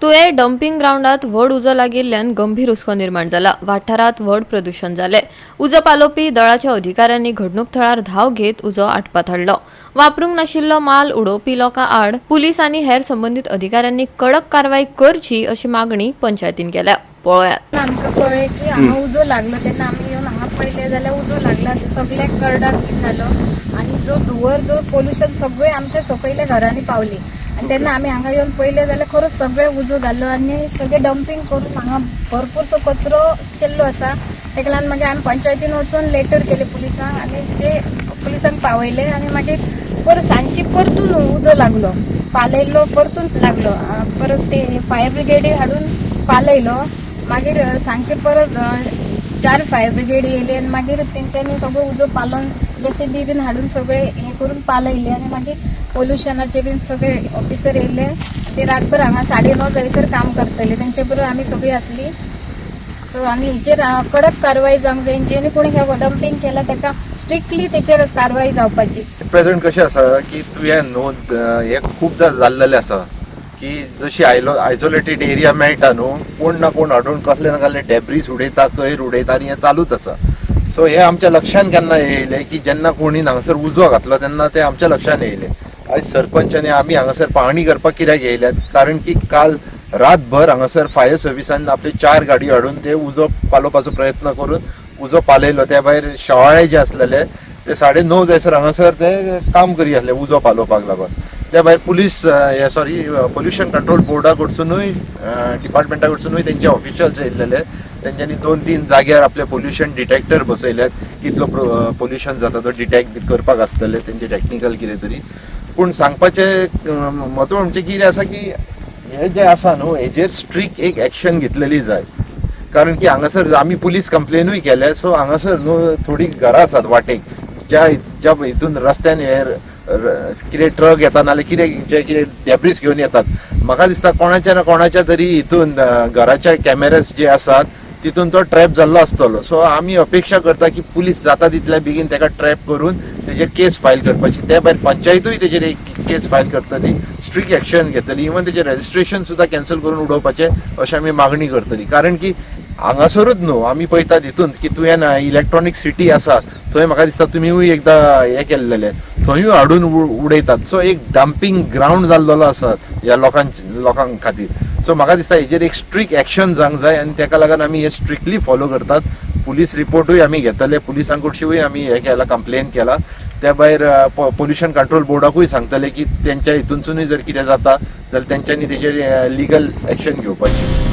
तुये dumping ग्राउंडात व्हड उजो लागिल्ल्यान गंभीर हुस्को निर्माण जाला. वाठारात व्हड प्रदूषण जाले. उजो पालोवपी दळाच्या अधिकाऱ्यांनी घडणूक थळार धाव घेत उजो आटपात हाडलो. वापरूंक नाशिल्लो माल उडोवपी लोकां आड पुलीस आनी हेर संबंधित अधिकाऱ्यांनी कडक कारवाई करची अशी मागणी पंचायतीन केल्या. पळयात. आमकां कळ्ळें की हांगा उजो लागलो तेन्ना आमी येवन हांगा पळयलें जाल्यार उजो लागला सगळ्याक कर्डाक जालो आनी जो धुंवर जो पोल्युशन सगळें आमच्या सकयल्या घरांनी पावली आनी तेन्ना आमी हांगा येवन पळयलें जाल्यार खरोच सगळें उजो जाल्लो आनी सगळें डंपिंग करून हांगा भरपूरसो कचरो केल्लो आसा. तेका लागून मागीर आमी पंचायतीन वचून लेटर केलें पुलिसांक आनी ते पुलिसांक पावयलें आनी मागीर परत सांजची परतून उजो लागलो पालयलो परतून लागलो परत ते फायर ब्रिगेडी हाडून पालयलो. मागीर सांजचे परत 4 फायर ब्रिगेड येयले आनी मागीर तेंच्यांनी सगळो उजो पालोवन JCB बीन हाडून सगळे हे करून पालयले आनी मागीर पोल्युशनाचे बीन सगळे ऑफिसर येयले. ते रातभर हांगा 9:30 जायसर काम करतले तेंचे बरोबर आमी सगळी असली. सो आनी हेचेर कडक कारवाई जावंक जाय. जेणे कोणी हे डंपिंग केला ताका स्ट्रिक्टली तेचेर कारवाई जावपाची. प्रेझेंट कशें आसा की तुवें नोंद हे खूबदां जाल्लेलें आसा की जशी आयसोलेटेड एरिया मेळटा न्हू कोण ना कोण हाडून कसले ना कसले डेब्रीज उडयता कोयर उडयता आनी हें चालूच आसा. सो हे आमच्या लक्षांत केन्ना येयलें की जेन्ना कोणी हांगासर उजो घातलो तेन्ना ते आमच्या लक्षांत येयलें. आयज सरपंचांनी आमी हांगासर पाहणी करपाक कित्याक येयल्यात कारण की काल रातभर हांगासर फायर सर्विसान आपले 4 गाडी हाडून ते उजो पालोवपाचो प्रयत्न करून उजो पालयलो. त्या भायर शेवाळे जे आसलेले ते 9:30 जायसर हांगासर ते काम करी आसले उजो पालोवपाक लागून. त्या भायर पोल्युशन कंट्रोल बोर्डा कडसूनूय डिपार्टमेंटा कडसूनूय तेंचे ऑफिशियल्स येयलेले. तेंच्यांनी 2-3 जाग्यार आपले पोल्युशन डिटेक्टर बसयल्यात कितलो पोल्युशन जाता तो डिटेक्ट करपाक आसतले तेंचे टॅक्निकल कितें तरी. पूण सांगपाचें म्हत्व म्हणजे कितें आसा की हे जे आसा न्हू हेजेर स्ट्रिक्ट एक एक्शन घेतलेली जाय कारण की हांगासर आमी पुलीस कंप्लेनूय केल्या. सो हांगासर न्हू थोडी घरां आसात वाटेक ज्या हितून रस्त्यान कितें ट्रक येता नाल्यार कितें डेब्रीज घेवन येतात. म्हाका दिसता कोणाच्या ना कोणाच्या तरी हितून घराच्या कॅमेराज जे आसात तितून तो ट्रॅप जाल्लो आसतलो. सो आमी अपेक्षा करता की पुलीस जाता तितल्या बेगीन ताका ट्रॅप करून तेजेर केस फायल करपाची. त्या भायर पंचायतूय तेजेर एक केस फायल करतली स्ट्रिक्ट एक्शन घेतली. इवन तेजें रजिस्ट्रेशन सुद्दां कॅन्सल करून उडोवपाचें अशें आमी मागणी करतली. कारण की हांगासरूच न्हू आमी पळयतात हितून की तुवें इलेक्ट्रॉनीक सिटी आसा थंय म्हाका दिसता तुमीय एकदां हें केल्लेलें थंयूय हाडून उडयतात. सो एक डंपिंग ग्राउंड जाल्लो आसा ह्या लोकांक खातीर. सो म्हाका दिसता हेजेर एक स्ट्रिक्ट एक्शन जावंक जाय आनी तेका लागून आमी हे स्ट्रिक्टली फॉलो करतात. पुलीस रिपोर्टूय आमी घेतले पुलिसां कडच्यानूय आमी हे केला कंप्लेन केला. त्या भायर पोल्युशन कंट्रोल बोर्डाकूय सांगतले की तेंच्या हितूनसूनय जर कितें जाता जाल्यार तेंच्यांनी तेजेर लिगल एक्शन घेवपाची.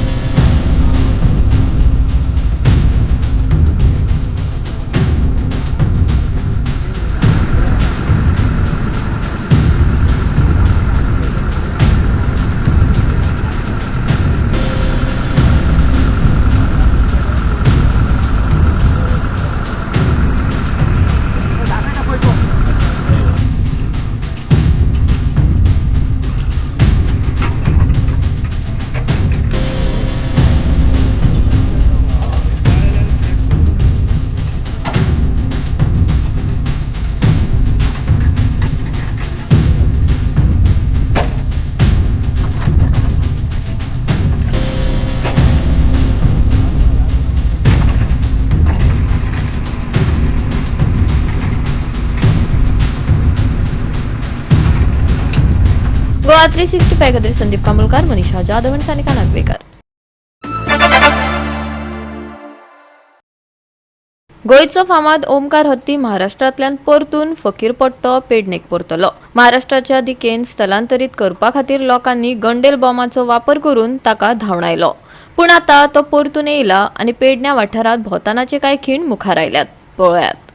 गोवा 365 खातीर संदीप कामुलकार, मनीषा जाधव आनी सानिका नागवेकर. गोंयचो फामाद ओमकार हत्ती महाराष्ट्रांतल्यान परतून फकीर पट्टो पेडणेक परतलो. महाराष्ट्राच्या दिकेन स्थलांतरीत करपा खातीर लोकांनी गंडेल बॉम्बाचो वापर करून ताका धांवडायलो. पूण आतां तो परतून येयला आनी पेडण्या वाठारांत भोवतानाचे कांय खीण मुखार आयल्यात. पळयात.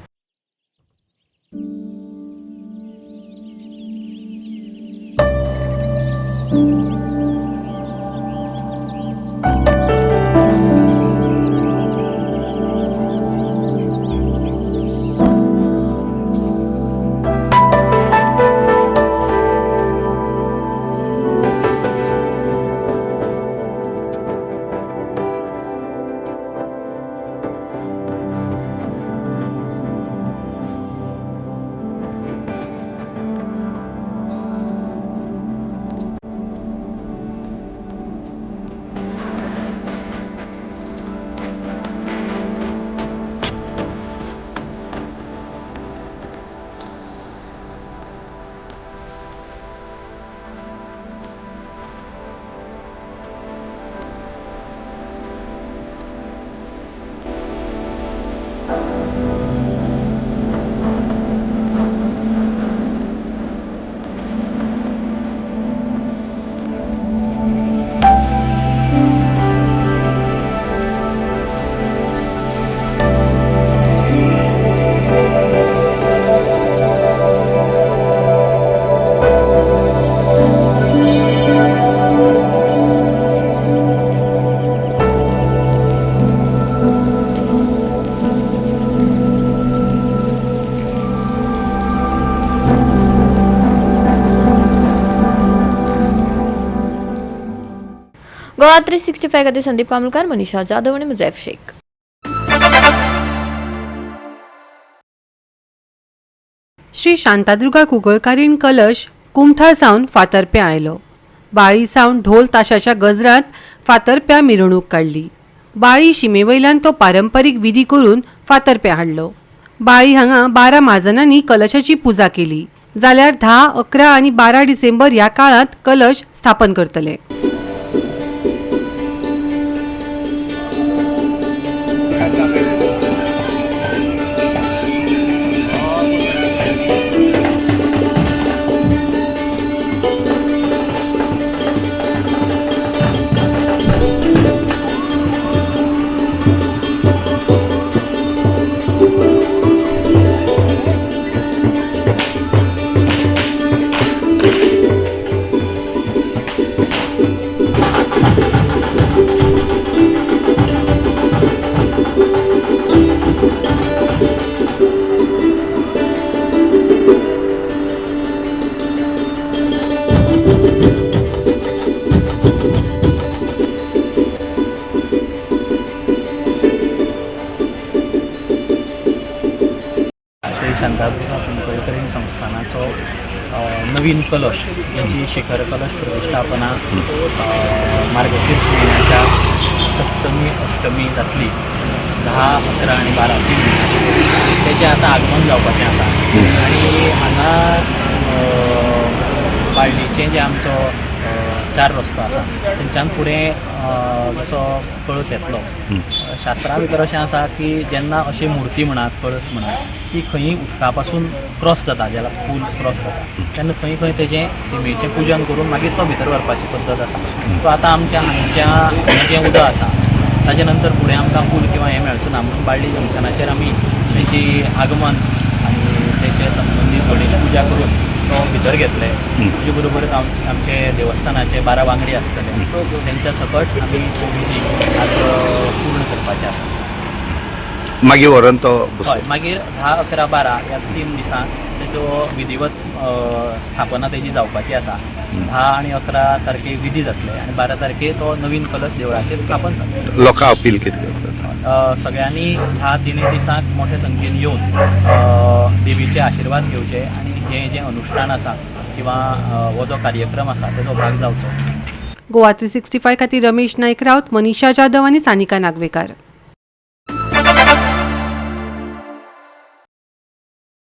गोवा 365 खातीर संदीप कामलकार, मनीषा जाधव आनी मुजैफ शेख. श्री शांतादुर्गा कुंकळकारीण कलश कुमठा सावन फातर्प्यां आयलो. बाळी सावन ढोल ताशाच्या गजरात फातर्प्यां मिरवणूक काडली. बाळी शिमेवयल्यान तो पारंपारीक विधी करून फातर्प्यां हाडलो. बाळी हांगा 12 महाजनांनी कलशाची पुजा केली. जाल्यार 10, 11 आनी 12 डिसेंबर ह्या काळात कलश स्थापन करतले. श्री शांतादुर्गा कुंकळकारीण संस्थानाचो नवीन कलश याची शिखर कलश प्रतिष्ठापना मार्गशीर्ष महिन्याच्या सप्तमी अष्टमी जातली 10, 11 आनी 12 तीन दिसांनी तेजें आतां आगमन जावपाचें आसा. आनी हांगा बाळ्ळीचें जें आमचो 4 रस्तो आसा थंयच्यान फुडें जसो कळस येतलो. शास्त्रा भितर अशें आसा की जेन्ना अशी मूर्ती म्हणा कळस म्हणा ती खंयी उदका पासून क्रॉस जाता, जाल्यार पूल क्रॉस जाता तेन्ना खंय खंय तेजें सिमेचें पुजन करून मागीर तो भितर व्हरपाची पद्दत आसा. तो आतां आमच्या हांगच्या जें उदक आसा ताजे नंतर फुडें आमकां पूल किंवा हें मेळचो ना म्हणून बाळ्ळी जंक्शनाचेर आमी तेची आगमन आनी तेचे संबंदीत गणेश पुजा करून तो भितर घेतले. तेजे बरोबरच आमचे देवस्थानाचे 12 वांगडी आसतले तेंच्या सकट आमी तो विधी आज पूर्ण करपाचे आसा. मागीर व्हरून तो हय, मागीर 10, 11, 12 ह्या 3 दिसांक तेजो विधिवत स्थापना तेजी जावपाची आसा. 10 आनी 11 तारखेक विधी जातले आनी 12 तारखेक तो नवीन कलश देवळाचेर स्थापन जातलो. लोकां अपील कितें करतात? सगळ्यांनी ह्या 3 दिसांक मोठ्या संख्येन येवन देवीचे आशिर्वाद घेवचे आनी हें जें अनुष्ठान आसा किंवा हो जो कार्यक्रम आसा तेजो भाग जावचो. गोवा 365 खातीर रमेश नायक रावत, मनीषा जाधव आनी सानिका नागवेकार.